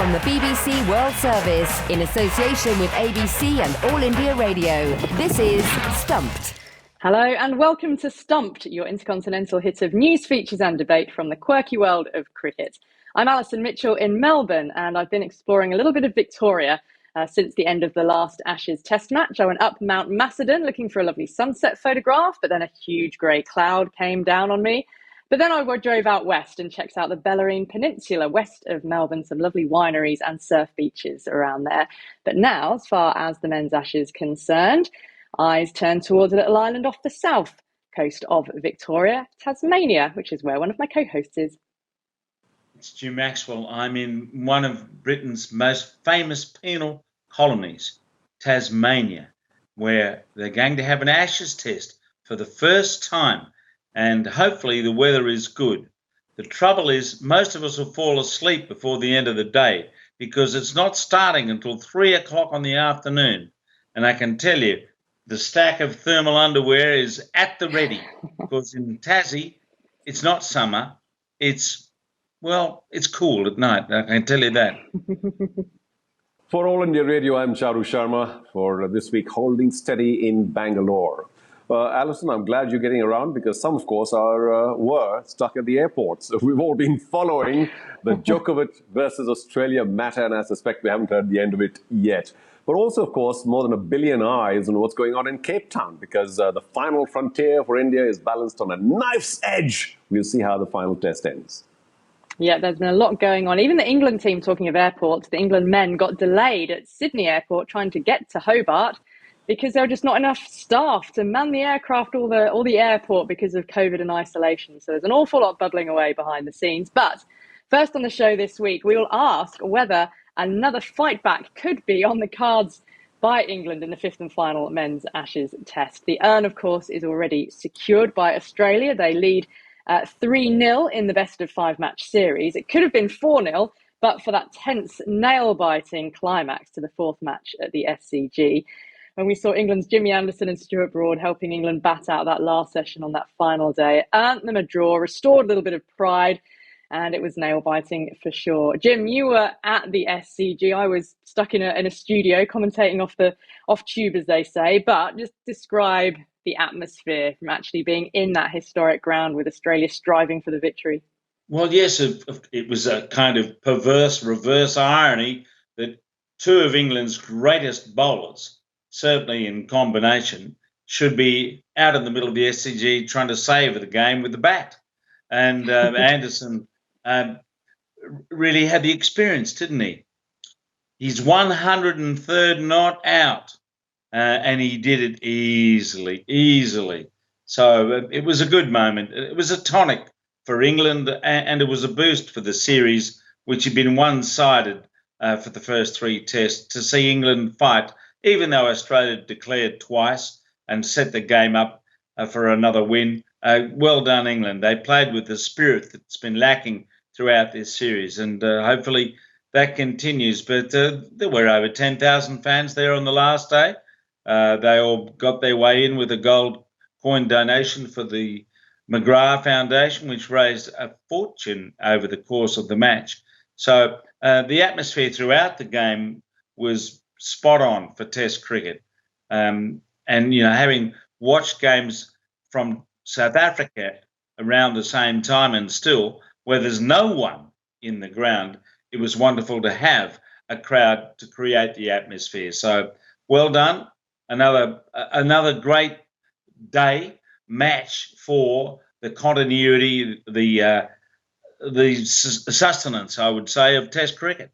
from the BBC World Service in association with ABC and All India Radio. This is Stumped. Hello and welcome to Stumped, your intercontinental hit of news, features and debate from the quirky world of cricket. I'm Alison Mitchell in Melbourne, and I've been exploring a little bit of Victoria since the end of the last Ashes Test match. I went up Mount Macedon looking for a lovely sunset photograph, but then a huge grey cloud came down on me. But then I drove out west and checked out the Bellarine Peninsula west of Melbourne, some lovely wineries and surf beaches around there. But now, as far as the men's Ashes is concerned, eyes turn towards a little island off the south coast of Victoria, Tasmania, which is where one of my co-hosts is. It's Jim Maxwell. I'm in one of Britain's most famous penal colonies, Tasmania, where they're going to have an Ashes test for the first time, and hopefully the weather is good. The trouble is most of us will fall asleep before the end of the day because it's not starting until 3 o'clock on the afternoon. And I can tell you, the stack of thermal underwear is at the ready because in Tassie, it's not summer. It's cool at night. I can tell you that. For All India Radio, I'm Charu Sharma for this week, holding steady in Bangalore. Alison, I'm glad you're getting around because some, of course, were stuck at the airports. We've all been following the Djokovic versus Australia matter, and I suspect we haven't heard the end of it yet. But also, of course, more than 1 billion eyes on what's going on in Cape Town because the final frontier for India is balanced on a knife's edge. We'll see how the final test ends. Yeah, there's been a lot going on. Even the England team, talking of airports, the England men got delayed at Sydney Airport trying to get to Hobart because there were just not enough staff to man the aircraft or the airport because of COVID and isolation. So there's an awful lot bubbling away behind the scenes. But first on the show this week, we will ask whether another fight back could be on the cards by England in the fifth and final men's Ashes test. The urn, of course, is already secured by Australia. They lead 3-0 in the best of 5 match series. It could have been 4-0, but for that tense, nail-biting climax to the fourth match at the SCG. When we saw England's Jimmy Anderson and Stuart Broad helping England bat out that last session on that final day, it earned them a draw, restored a little bit of pride, and it was nail-biting for sure. Jim, you were at the SCG. I was stuck in a studio commentating off tube, as they say, but just describe the atmosphere from actually being in that historic ground with Australia striving for the victory. Well, yes, it was a kind of perverse reverse irony that two of England's greatest bowlers, certainly in combination, should be out in the middle of the SCG trying to save the game with the bat. And Anderson really had the experience, didn't he? He's 103rd not out. And he did it easily. So it was a good moment. It was a tonic for England, and it was a boost for the series, which had been one-sided for the first 3 tests, to see England fight, even though Australia declared twice and set the game up for another win. Well done, England. They played with the spirit that's been lacking throughout this series, and hopefully that continues. But there were over 10,000 fans there on the last day. They all got their way in with a gold coin donation for the McGrath Foundation, which raised a fortune over the course of the match. So the atmosphere throughout the game was spot on for Test cricket. And, having watched games from South Africa around the same time and still, where there's no one in the ground, it was wonderful to have a crowd to create the atmosphere. So well done. Another great match for the continuity, the sustenance, I would say, of Test cricket.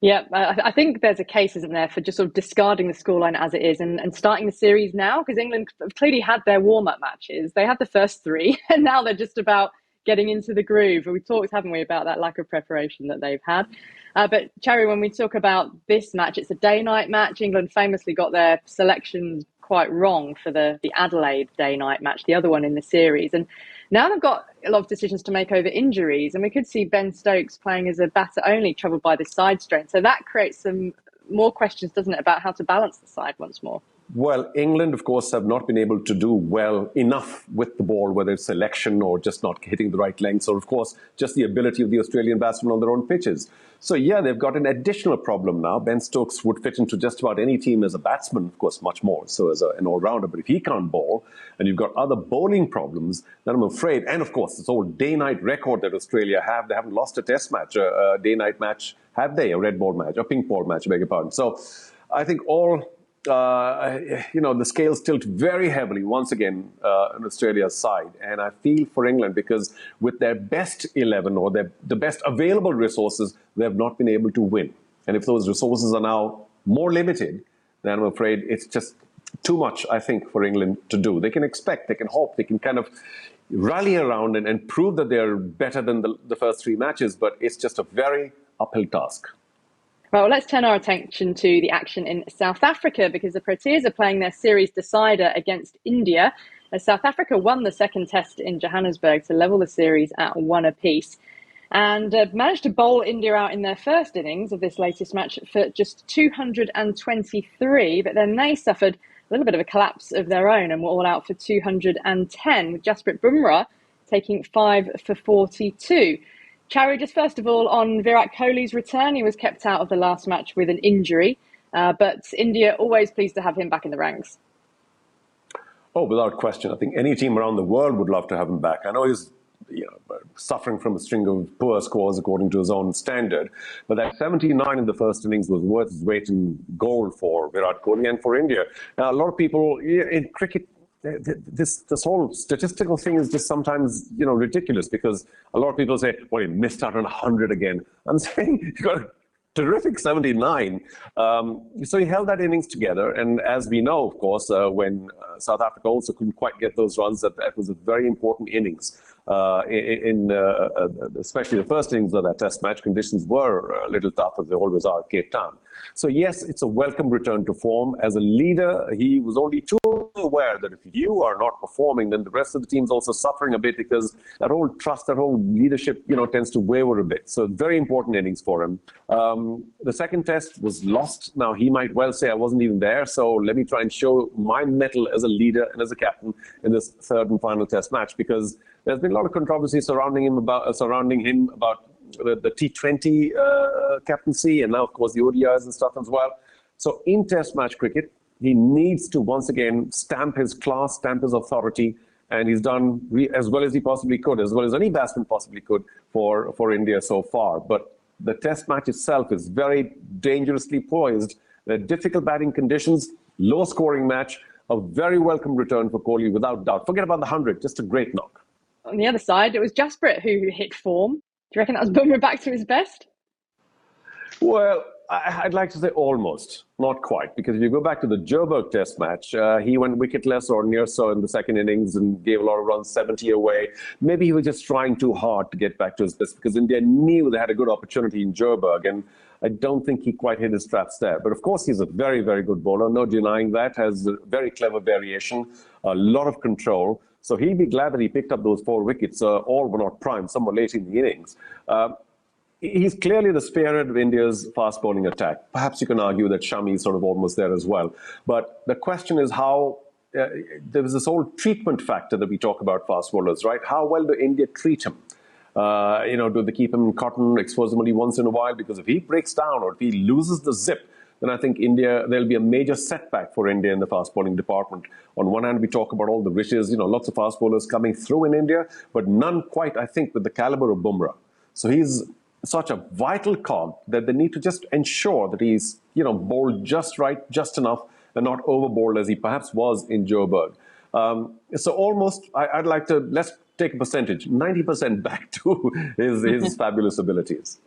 Yeah, I think there's a case, isn't there, for just sort of discarding the scoreline as it is and starting the series now, because England clearly had their warm-up matches. They had the first 3, and now they're just about getting into the groove. We've talked, haven't we, about that lack of preparation that they've had. But Cherry, when we talk about this match, it's a day-night match. England famously got their selections quite wrong for the Adelaide day-night match, the other one in the series. And now they've got a lot of decisions to make over injuries. And we could see Ben Stokes playing as a batter only, troubled by the side strain. So that creates some more questions, doesn't it, about how to balance the side once more? Well, England, of course, have not been able to do well enough with the ball, whether it's selection or just not hitting the right lengths, or, of course, just the ability of the Australian batsmen on their own pitches. So, yeah, they've got an additional problem now. Ben Stokes would fit into just about any team as a batsman, of course, much more so as an all-rounder. But if he can't bowl and you've got other bowling problems, then I'm afraid, and, of course, this whole day-night record that Australia have, they haven't lost a test match, a day-night match, have they? A red ball match, a pink ball match, I beg your pardon. So I think the scales tilt very heavily once again on Australia's side. And I feel for England because with their best 11 or the best available resources, they have not been able to win. And if those resources are now more limited, then I'm afraid it's just too much, I think, for England to do. They can expect, they can hope, they can kind of rally around and prove that they're better than the first three matches, but it's just a very uphill task. Well, let's turn our attention to the action in South Africa because the Proteas are playing their series decider against India. As South Africa won the second test in Johannesburg to level the series at 1 apiece and managed to bowl India out in their first innings of this latest match for just 223. But then they suffered a little bit of a collapse of their own and were all out for 210, with Jasprit Bumrah taking 5 for 42. Charu, just first of all, on Virat Kohli's return, he was kept out of the last match with an injury, but India always pleased to have him back in the ranks. Oh, without question. I think any team around the world would love to have him back. I know he's suffering from a string of poor scores according to his own standard, but that 79 in the first innings was worth his weight in gold for Virat Kohli and for India. Now, a lot of people in cricket, this whole statistical thing is just sometimes, ridiculous because a lot of people say, well, he missed out on 100 again. I'm saying you got a terrific 79. So he held that innings together. And as we know, of course, when South Africa also couldn't quite get those runs, that was a very important innings. Especially the first innings of that test match, conditions were a little tough, as they always are at Cape Town. So yes, it's a welcome return to form. As a leader, he was only too aware that if you are not performing, then the rest of the team's also suffering a bit because that whole trust, that whole leadership, tends to waver a bit. So very important innings for him. The second test was lost. Now, he might well say, I wasn't even there, so let me try and show my mettle as a leader and as a captain in this third and final test match, because there's been a lot of controversy surrounding him about the T20 captaincy and now, of course, the ODIs and stuff as well. So in test match cricket, he needs to once again stamp his class, stamp his authority, and he's done as well as he possibly could, as well as any batsman possibly could for India so far. But the test match itself is very dangerously poised. There are difficult batting conditions, low-scoring match, a very welcome return for Kohli, without doubt. Forget about the 100, just a great knock. On the other side, it was Jasprit who hit form. Do you reckon that was Bumrah back to his best? Well, I'd like to say almost, not quite, because if you go back to the Joburg test match, he went wicketless or near so in the second innings and gave a lot of runs, 70 away. Maybe he was just trying too hard to get back to his best because India knew they had a good opportunity in Joburg, and I don't think he quite hit his straps there. But of course, he's a very, very good bowler, no denying that, has a very clever variation, a lot of control. So he'll be glad that he picked up those 4 wickets, all were not prime, some were late in the innings. He's clearly the spearhead of India's fast bowling attack. Perhaps you can argue that Shami is sort of almost there as well. But the question is how, there was this whole treatment factor that we talk about fast bowlers, right? How well do India treat him? Do they keep him in cotton, expose him only once in a while? Because if he breaks down or if he loses the zip, then I think there'll be a major setback for India in the fast bowling department. On one hand, we talk about all the riches, lots of fast bowlers coming through in India, but none quite, I think, with the caliber of Bumrah. So he's such a vital cog that they need to just ensure that he's, bowled just right, just enough, and not overbowled as he perhaps was in Joburg. So almost, I'd like to, let's take a percentage, 90% back to his fabulous abilities.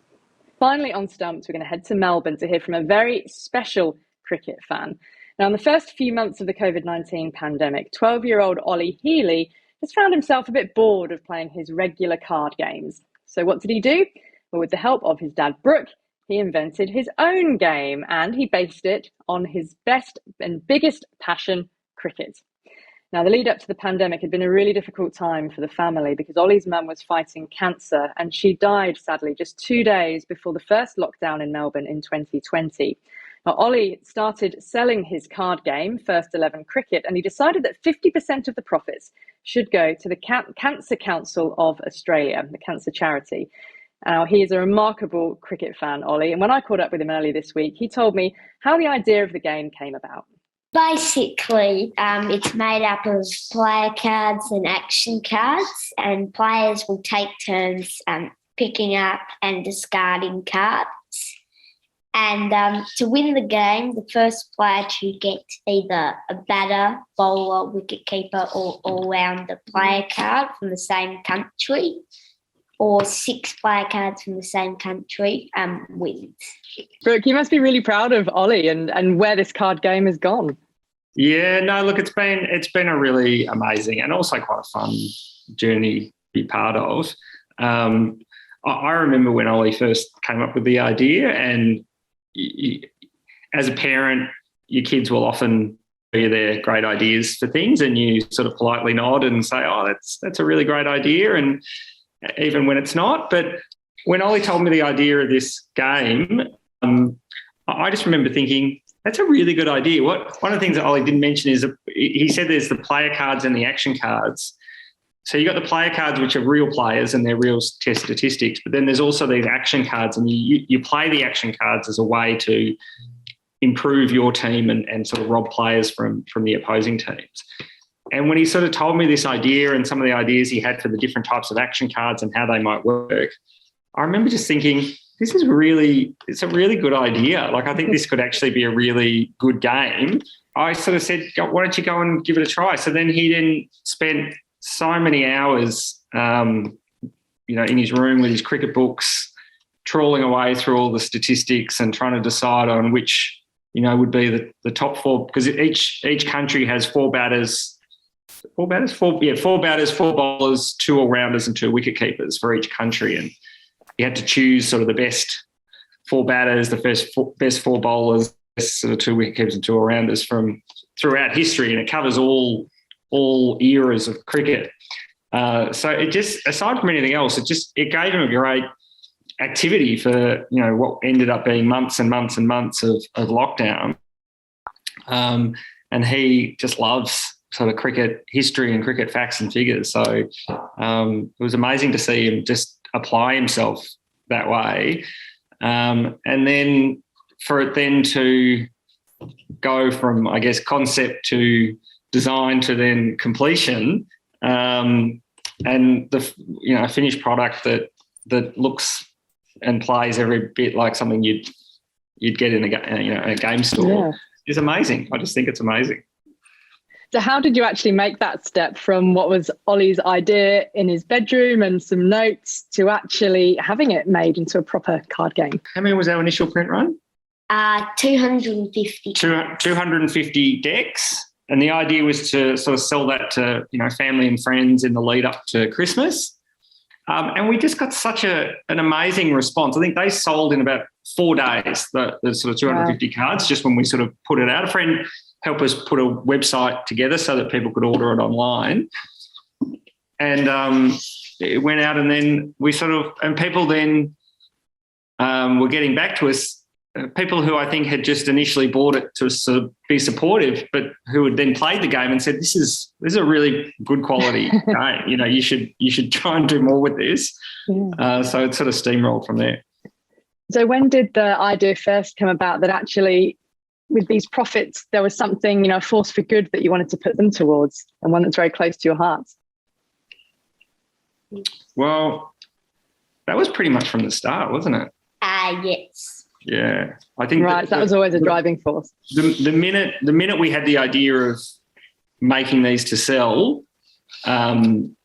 Finally, on Stumps, we're going to head to Melbourne to hear from a very special cricket fan. Now, in the first few months of the COVID-19 pandemic, 12-year-old Ollie Healy just found himself a bit bored of playing his regular card games. So what did he do? Well, with the help of his dad, Brooke, he invented his own game, and he based it on his best and biggest passion, cricket. Now, the lead up to the pandemic had been a really difficult time for the family because Ollie's mum was fighting cancer, and she died, sadly, just 2 days before the first lockdown in Melbourne in 2020. Now, Ollie started selling his card game, First 11 Cricket, and he decided that 50% of the profits should go to the Cancer Council of Australia, the cancer charity. Now, he is a remarkable cricket fan, Ollie, and when I caught up with him earlier this week, he told me how the idea of the game came about. Basically, it's made up of player cards and action cards, and players will take turns picking up and discarding cards. And to win the game, the first player to get either a batter, bowler, wicketkeeper or all-rounder player card from the same country, or 6 player cards from the same country, wins. Brooke, you must be really proud of Ollie and where this card game has gone. Yeah, no, look, it's been a really amazing and also quite a fun journey to be part of. I remember when Ollie first came up with the idea, and as a parent, your kids will often be their great ideas for things, and you sort of politely nod and say, "Oh, that's a really great idea," and even when it's not. But when Ollie told me the idea of this game, I just remember thinking, that's a really good idea. One of the things that Ollie didn't mention is he said there's the player cards and the action cards. So you've got the player cards, which are real players and they're real test statistics, but then there's also these action cards, and you play the action cards as a way to improve your team and sort of rob players from the opposing teams. And when he sort of told me this idea and some of the ideas he had for the different types of action cards and how they might work, I remember just thinking, it's a really good idea. Like, I think this could actually be a really good game. I sort of said, why don't you go and give it a try? So then he then spent so many hours, in his room with his cricket books, trawling away through all the statistics and trying to decide on which, would be the top 4, because each country has 4 batters, 4 batters, 4 bowlers, 2 all-rounders and 2 wicket-keepers for each country. And you had to choose sort of the best 4 batters, the best 4 bowlers, sort of 2 wicket-keepers and 2 all-rounders from throughout history, and it covers all eras of cricket. So it just, aside from anything else, it gave him a great activity for, what ended up being months and months and months of lockdown. And he just loves sort of cricket history and cricket facts and figures. So it was amazing to see him just apply himself that way. And then for it then to go from, I guess, concept to design to then completion, and the finished product that looks and plays every bit like something you'd get in a game store is amazing. I just think it's amazing. So how did you actually make that step from what was Ollie's idea in his bedroom and some notes to actually having it made into a proper card game? How many was our initial print run? 250. 250 decks. And the idea was to sort of sell that to, family and friends in the lead up to Christmas. And we just got such an amazing response. I think they sold in about 4 days, the sort of 250 cards, just when we sort of put it out. A friend helped us put a website together so that people could order it online. And it went out, and then people then were getting back to us, people who I think had just initially bought it to sort of be supportive, but who had then played the game and said, this is a really good quality game. You should try and do more with this. Yeah. So it sort of steamrolled from there. So when did the idea first come about that actually with these profits, there was something, a force for good that you wanted to put them towards, and one that's very close to your heart? Well, that was pretty much from the start, wasn't it? Yes. Yeah, I think that was always a driving force. The minute we had the idea of making these to sell, the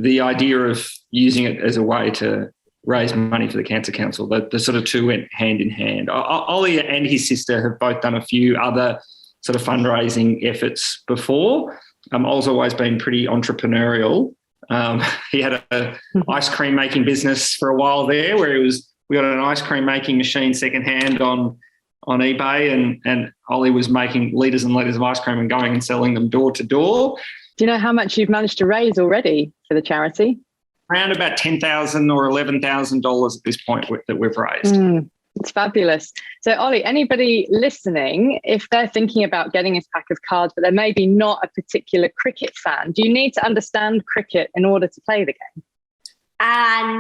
idea of using it as a way to raise money for the Cancer Council, the sort of two went hand in hand. Ollie and his sister have both done a few other sort of fundraising efforts before. Ollie's always been pretty entrepreneurial. He had an ice cream making business for a while there, where we got an ice cream making machine secondhand on eBay, and Ollie was making litres and litres of ice cream and going and selling them door to door. Do you know how much you've managed to raise already for the charity? Around about $10,000 or $11,000 at this point that we've raised. It's fabulous. So, Ollie, anybody listening, if they're thinking about getting a pack of cards, but they're maybe not a particular cricket fan, do you need to understand cricket in order to play the game?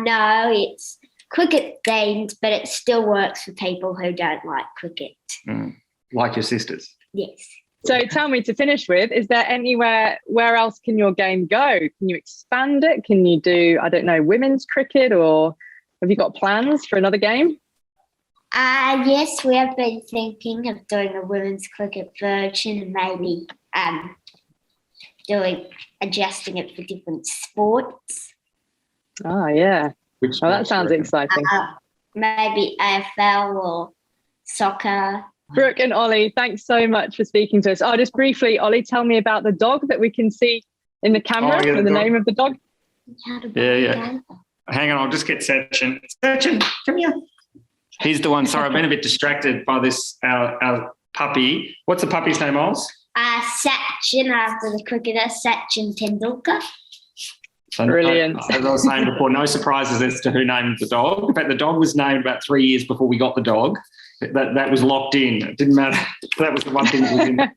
No, it's cricket themed, but it still works for people who don't like cricket. Like your sisters. Yes. So tell me, to finish with, is there where else can your game go? Can you expand it? Can you do, I don't know, women's cricket, or have you got plans for another game? Yes, we have been thinking of doing a women's cricket version and maybe adjusting it for different sports. Oh, yeah. That sounds exciting. Maybe AFL or soccer. Brooke and Ollie, thanks so much for speaking to us. Oh, just briefly, Ollie, tell me about the dog that we can see in the camera, and the name of the dog. Yeah. Hang on, I'll just get Sachin. Sachin, come here. He's the one. Sorry, I've been a bit distracted by this, our puppy. What's the puppy's name, Oz? Sachin, after the cricketer, Sachin Tendulkar. So brilliant. As I was saying before, no surprises as to who named the dog. In fact, the dog was named about 3 years before we got the dog. That was locked in. It didn't matter. That was the one thing that was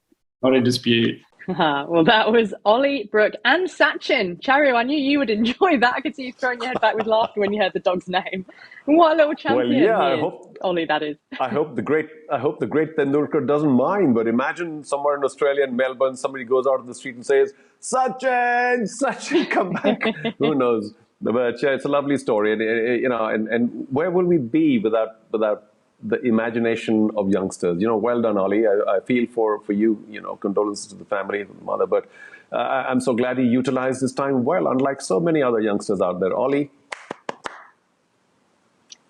not in dispute. Well, that was Ollie, Brooke, and Sachin. Charu, I knew you would enjoy that. I could see you throwing your head back with laughter when you heard the dog's name. What a little champion! Well, yeah, I hope Ollie, that is. I hope the great Tendulkar doesn't mind. But imagine somewhere in Australia, in Melbourne, somebody goes out on the street and says, "Sachin, come back." Who knows? But yeah, it's a lovely story, and where will we be without the imagination of youngsters? Well done, Ollie. I feel for you. Condolences to the family, to the mother. But I'm so glad he utilized his time well, unlike so many other youngsters out there. Ollie.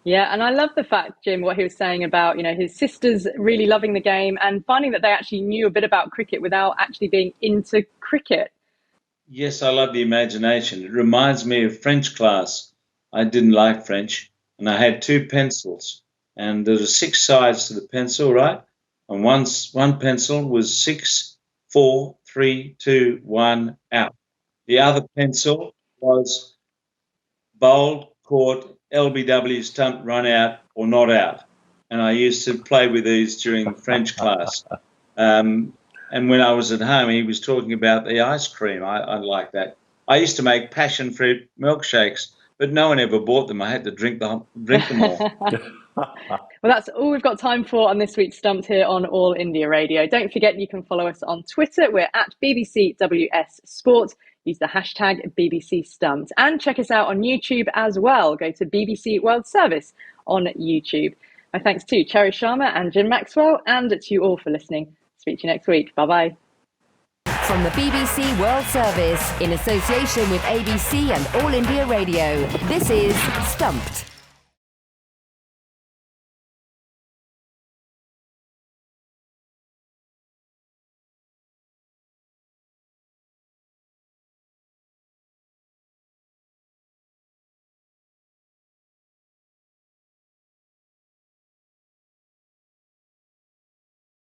Yeah, and I love the fact, Jim, what he was saying about, his sisters really loving the game and finding that they actually knew a bit about cricket without actually being into cricket. Yes, I love the imagination. It reminds me of French class. I didn't like French, and I had 2 pencils, and there were 6 sides to the pencil, right? And one pencil was 6, 4, 3, 2, 1, out. The other pencil was bowled, caught, LBW, stumped, run out, or not out. And I used to play with these during French class. And when I was at home, he was talking about the ice cream. I like that. I used to make passion fruit milkshakes, but no one ever bought them. I had to drink them all. Well, that's all we've got time for on this week's Stumped here on All India Radio. Don't forget, you can follow us on Twitter. We're at BBCWS Sport. Use the hashtag BBC Stumped. And check us out on YouTube as well. Go to BBC World Service on YouTube. My thanks to Charu Sharma and Jim Maxwell, and to you all for listening. Speak to you next week. Bye-bye. From the BBC World Service, in association with ABC and All India Radio, this is Stumped.